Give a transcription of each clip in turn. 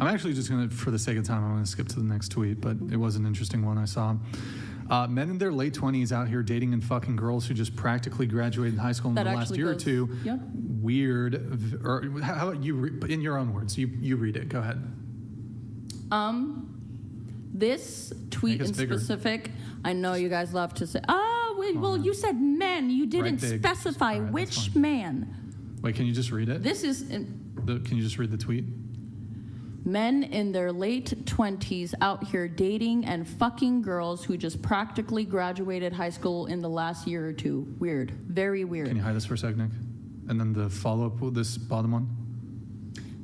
I'm actually just going to, for the sake of time, I'm going to skip to the next tweet, but it was an interesting one I saw. Men in their late 20s out here dating and fucking girls who just practically graduated high school in the last year or two. Yep. Weird. Or how about you, in your own words, you read it. Go ahead. This tweet in specific, I know you guys love to say, you said men. You didn't specify which man. Wait, can you just read it? This is... Can you just read the tweet? Men in their late 20s out here dating and fucking girls who just practically graduated high school in the last year or two. Weird. Very weird. Can you hide this for a sec, Nick? And then the follow-up with this bottom one.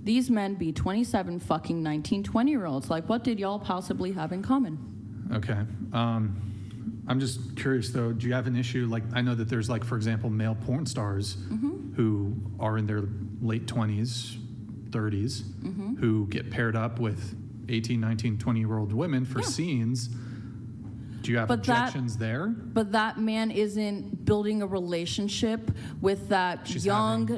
These men be 27 fucking 19, 20-year-olds. Like, what did y'all possibly have in common? Okay. I'm just curious, though. Do you have an issue? Like, I know that there's, like, for example, male porn stars who are in their late 20s, 30s, who get paired up with 18, 19, 20-year-old women for scenes. Do you have objections there? But that man isn't building a relationship with that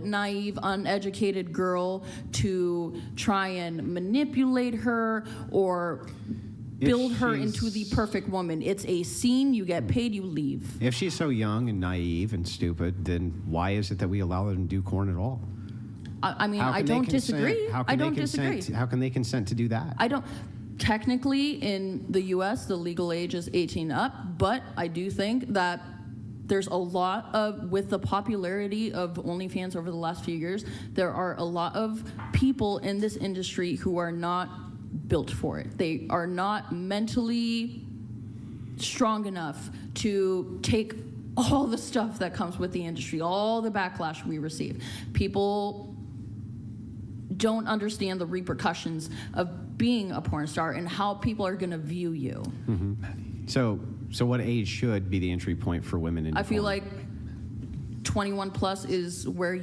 naive, uneducated girl to try and manipulate her or build her into the perfect woman. It's a scene, you get paid, you leave. If she's so young and naive and stupid, then why is it that we allow them to do porn at all? I mean, I don't disagree. I don't disagree. How can they consent to do that? I don't. Technically, in the U.S., the legal age is 18 up, but I do think that there's a lot of, with the popularity of OnlyFans over the last few years, there are a lot of people in this industry who are not built for it. They are not mentally strong enough to take all the stuff that comes with the industry, all the backlash we receive. People don't understand the repercussions of being a porn star and how people are going to view you. So what age should be the entry point for women in porn? I feel like 21 plus is where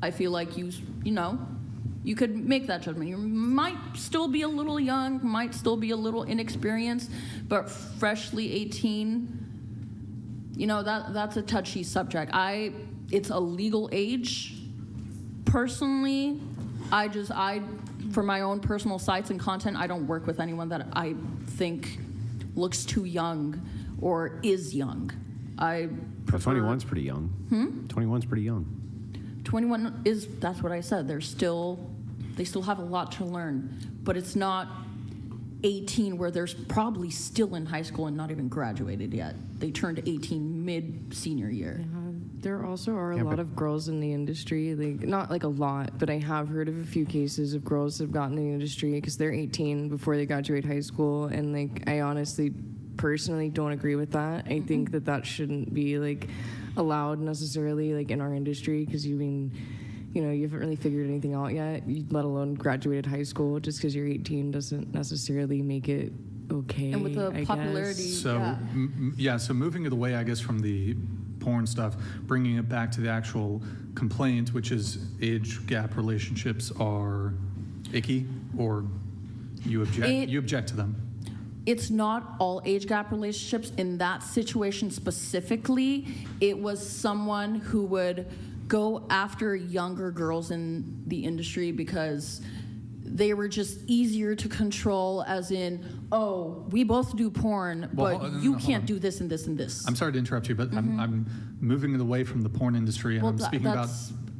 I feel like you could make that judgment. You might still be a little young, might still be a little inexperienced, but freshly 18, that's a touchy subject. It's a legal age. Personally, for my own personal sites and content, I don't work with anyone that I think looks too young or is young. I prefer... 21's pretty young. 21's pretty young. 21 is, that's what I said. They still have a lot to learn, but it's not 18 where they're probably still in high school and not even graduated yet. They turned 18 mid-senior year. Yeah. There also are a lot of girls in the industry, not like a lot, but I have heard of a few cases of girls that have gotten in the industry because they're 18 before they graduate high school, and I honestly, personally don't agree with that. I think that shouldn't be allowed necessarily in our industry because you haven't really figured anything out yet, let alone graduated high school. Just because you're 18 doesn't necessarily make it okay. And with the popularity, so so moving away, I guess, from the porn stuff, bringing it back to the actual complaint, which is age gap relationships are icky, or you object to them. It's not all age gap relationships. In that situation specifically, it was someone who would go after younger girls in the industry because they were just easier to control, as in, we both do porn, but you can't do this and this and this. I'm sorry to interrupt you, but I'm moving away from the porn industry, and I'm speaking about...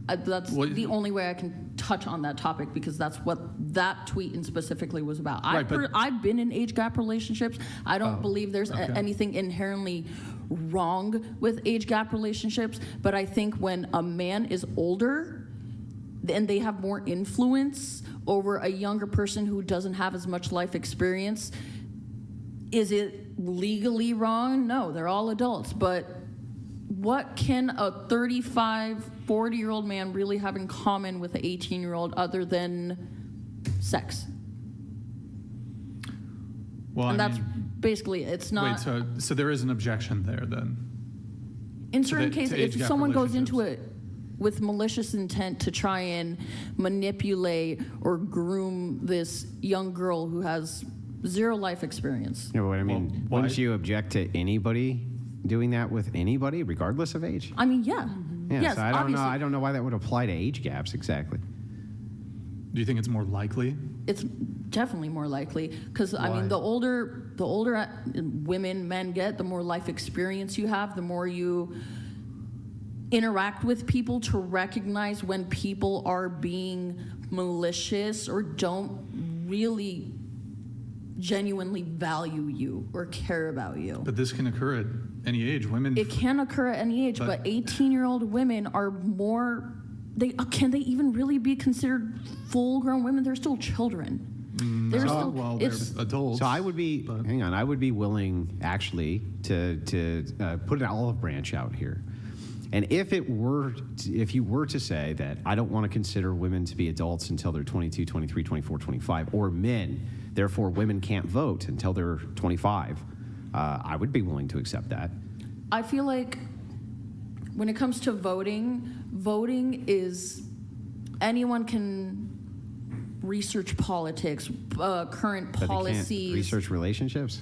That's the only way I can touch on that topic, because that's what that tweet in specifically was about. I've been in age gap relationships. I don't believe there's anything inherently wrong with age gap relationships, but I think when a man is older and they have more influence over a younger person who doesn't have as much life experience, is it legally wrong? No, they're all adults, but what can a 35, 40-year-old man really have in common with an 18-year-old other than sex? Well, and that's basically, it's not... Wait, so there is an objection there, then? In certain cases, if someone goes into it with malicious intent to try and manipulate or groom this young girl who has zero life experience. Yeah, but I mean, wouldn't you object to anybody doing that with anybody, regardless of age? I mean, yeah. Yeah, yes, so I don't know why that would apply to age gaps exactly. Do you think it's more likely? It's definitely more likely because I Why? mean, the older women, men get, the more life experience you have, the more you interact with people to recognize when people are being malicious or don't really genuinely value you or care about you. But this can occur at any age. Women. It can occur at any age, but 18-year-old women are more. Can they even really be considered full-grown women? They're still children. They're still. Well, they're adults. So I would be, I would be willing actually to put an olive branch out here. And if you were to say that I don't want to consider women to be adults until they're 22, 23, 24, 25, or men, therefore women can't vote until they're 25, I would be willing to accept that. I feel like when it comes to voting is anyone can research politics, current But they policies. can't research relationships.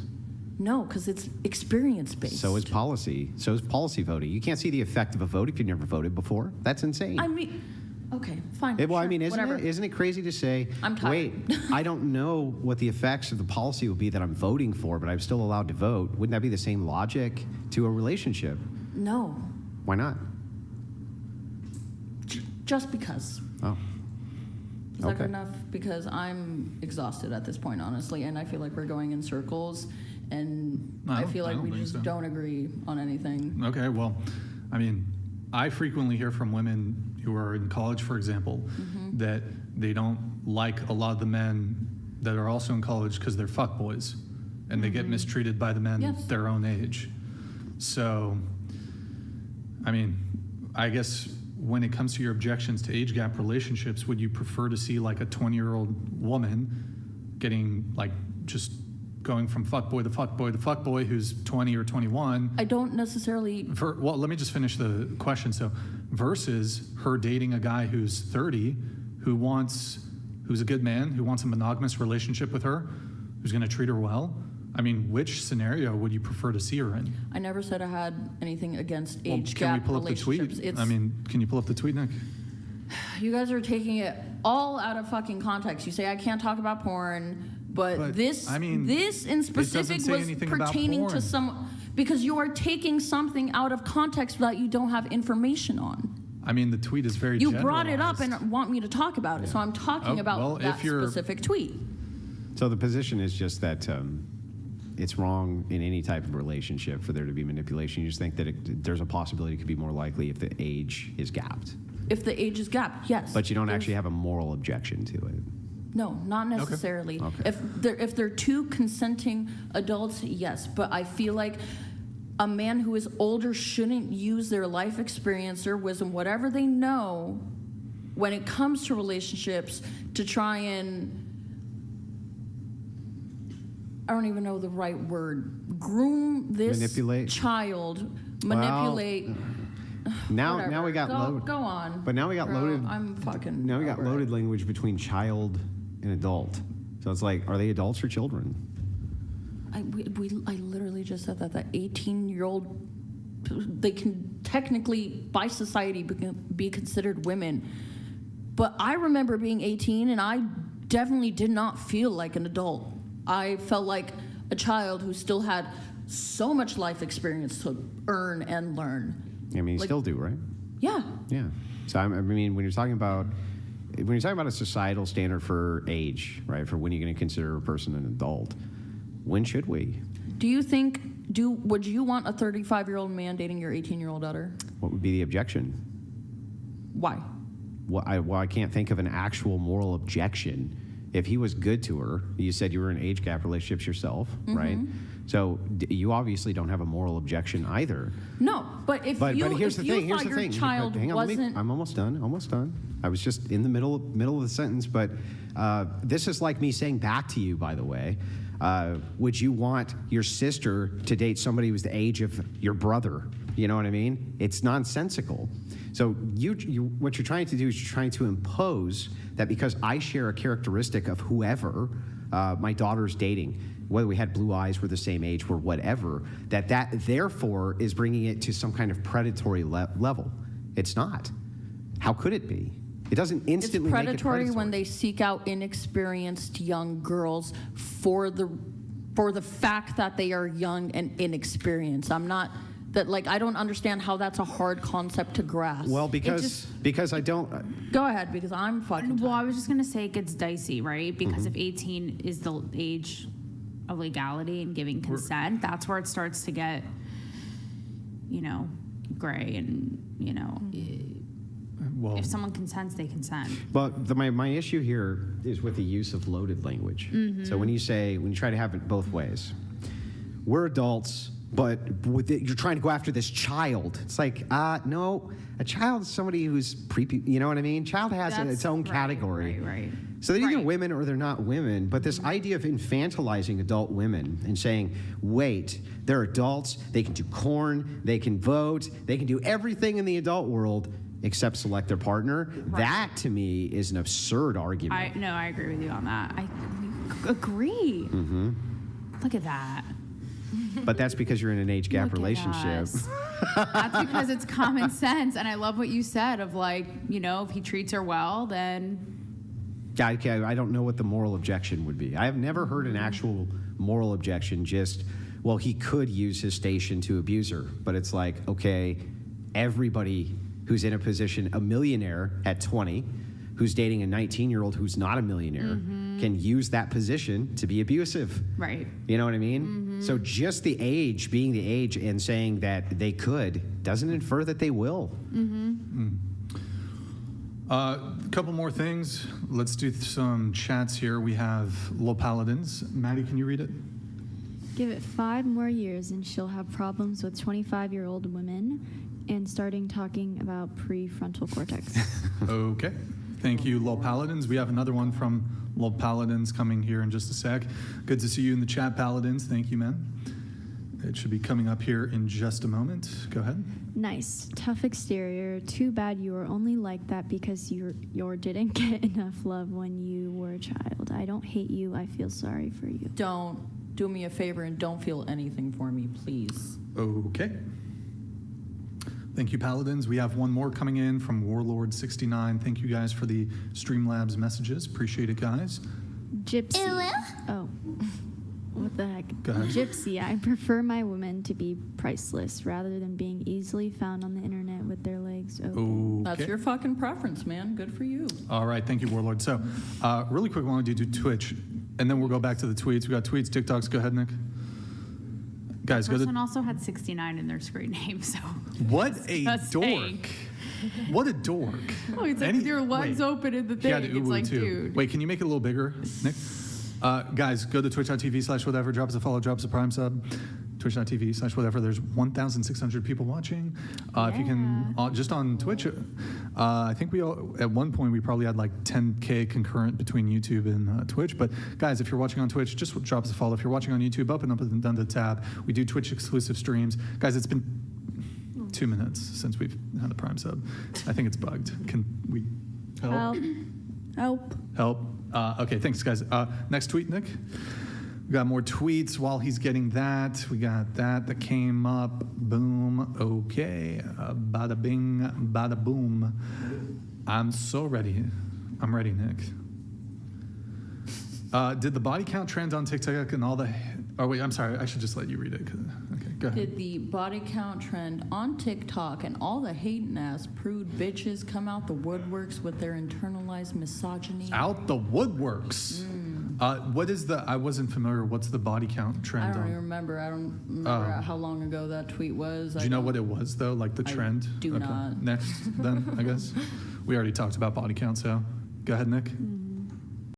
No, because it's experience based. So is policy. So is policy voting. You can't see the effect of a vote if you've never voted before. That's insane. I mean, okay, fine. Well, I sure, mean, whatever. isn't it crazy to say, I'm tired. wait, I don't know what the effects of the policy will be that I'm voting for, but I'm still allowed to vote? Wouldn't that be the same logic to a relationship? No, Why not? just because. Oh, Is that Okay. good enough? Because I'm exhausted at this point, honestly, and I feel like we're going in circles, and I feel like don't we think just so. don't agree on anything. Okay, well, I mean, I frequently hear from women who are in college, for example, that they don't like a lot of the men that are also in college because they're fuckboys, and they get mistreated by the men Yes. their own age. So, I mean, I guess when it comes to your objections to age gap relationships, would you prefer to see like a 20-year-old woman getting like just going from fuckboy to fuckboy to fuckboy who's 20 or 21? I don't necessarily. Well, let me just finish the question. So, versus her dating a guy who's 30, who's a good man, who wants a monogamous relationship with her, who's going to treat her well. I mean, which scenario would you prefer to see her in? I never said I had anything against Well, age can we gap pull up the tweet? relationships. I mean, can you pull up the tweet, Nick? You guys are taking it all out of fucking context. You say I can't talk about porn, but this, I mean, this in specific say was anything about pertaining to porn. some, because you are taking something out of context that you don't have information on. I mean, the tweet is very You brought it up generalized. and want me to talk about it, so I'm talking Oh, about well, that if you're- specific tweet. so the position is just that it's wrong in any type of relationship for there to be manipulation. You just think that there's a possibility it could be more likely if the age is gapped. If the age is gapped, yes. But you don't There's- actually have a moral objection to it. No, not necessarily. Okay. If they're two consenting adults, yes. But I feel like a man who is older shouldn't use their life experience or wisdom, whatever they know, when it comes to relationships, to try and, I don't even know the right word, groom this Manipulate? child, manipulate. Now whatever. we got loaded. Go on. But now we got Bro, loaded. I'm fucking. Now we got over it. loaded language between child and adult. So it's like, are they adults or children? I literally just said that 18-year-old, they can technically by society be considered women. But I remember being 18 and I definitely did not feel like an adult. I felt like a child who still had so much life experience to earn and learn. I mean, you Like- still do, right? Yeah. Yeah. So I mean, when you're talking about a societal standard for age, right? For when you're going to consider a person an adult, when should we? Do you think, would you want a 35-year-old man dating your 18-year-old daughter? What would be the objection? Why? Well, I can't think of an actual moral objection. If he was good to her, you said you were in age gap relationships yourself, right? So you obviously don't have a moral objection either. No, but if But you here's the thing. thought your child Hang on, wasn't... I'm almost done. I was just in the middle of the sentence, but this is like me saying back to you, by the way. Would you want your sister to date somebody who's the age of your brother? You know what I mean? It's nonsensical. So what you're trying to do is you're trying to impose that because I share a characteristic of whoever my daughter's dating, whether we had blue eyes, we're the same age, or whatever, that therefore is bringing it to some kind of predatory level. It's not. How could it be? It doesn't It's instantly make it predatory when predatory. they seek out inexperienced young girls for the fact that they are young and inexperienced. I don't understand how that's a hard concept to grasp. Well, because I don't. Go ahead, because I'm fucking Well, I tired. was just gonna say it gets dicey, right? Because if 18 is the age of legality and giving consent, that's where it starts to get, gray and, Well, if someone consents, they consent. But my issue here is with the use of loaded language. So when you try to have it both ways, we're adults, but you're trying to go after this child. It's like, no, a child is somebody who's you know what I mean? Child has its own category. Right. So they're either Right. women or they're not women. But this idea of infantilizing adult women and saying, wait, they're adults, they can do corn, they can vote, they can do everything in the adult world except select their partner. That to me is an absurd argument. I agree with you on that. I agree. Look at that. But that's because you're in an age gap Look at relationship. us. That's because it's common sense. And I love what you said of if he treats her well, then I don't know what the moral objection would be. I have never heard an actual moral objection, just, well, he could use his station to abuse her. But it's like, okay, everybody who's in a position, a millionaire at 20, who's dating a 19-year-old who's not a millionaire, can use that position to be abusive. right. You know what I mean? So just the age, being the age, and saying that they could, doesn't infer that they will. A couple more things. Let's do some chats here. We have Low Paladins. Maddie, can you read it? Give it 5 more years and she'll have problems with 25-year-old women and starting talking about prefrontal cortex. Okay. Thank you, Low Paladins. We have another one from Low Paladins coming here in just a sec. Good to see you in the chat, Paladins. Thank you, man. It should be coming up here in just a moment. Go ahead. Nice. Tough exterior. Too bad you were only like that because you didn't get enough love when you were a child. I don't hate you. I feel sorry for you. Don't do me a favor and don't feel anything for me, please. Okay. Thank you, Paladins. We have one more coming in from Warlord69. Thank you guys for the Streamlabs messages. Appreciate it, guys. Gypsy. Oh. What the heck? Go ahead. Gypsy. I prefer my women to be priceless rather than being easily found on the internet with their legs open. That's Okay. your fucking preference, man. Good for you. All right. Thank you, Warlord. So, really quick, I want to do Twitch, and then we'll go back to the tweets. We got tweets, TikToks. Go ahead, Nick. Guys, This go to. person also had 69 in their screen name, so. What a Just dork. saying. What a dork. Oh, it's like with your legs open in the He had thing. It's uwu like, too. dude. Wait, can you make it a little bigger, Nick? Guys, go to twitch.tv/whatever, drop us a follow, drop us a prime sub. Twitch.tv/whatever. There's 1,600 people watching. If you can, just on Twitch, I think at one point we probably had like 10K concurrent between YouTube and Twitch. But guys, if you're watching on Twitch, just drop us a follow. If you're watching on YouTube, up and down the tab. We do Twitch exclusive streams. Guys, it's been 2 minutes since we've had a prime sub. I think it's bugged. Can we help? Help. Okay, thanks, guys. Next tweet, Nick. We got more tweets while he's getting that. We got that came up. Boom. Okay. Bada bing, bada boom. I'm so ready. I'm ready, Nick. Did the body count trend on TikTok and all the... Oh, wait, I'm sorry. I should just let you read it. Okay, go ahead. Did the body count trend on TikTok and all the hating ass prude bitches come out the woodworks with their internalized misogyny? Out the woodworks. What is the... I wasn't familiar. What's the body count I trend don't on? even remember. I don't remember how long ago that tweet was. Do you know what it was, though? Like the I trend? do not. Next, then, I guess. We already talked about body count, so go ahead, Nick.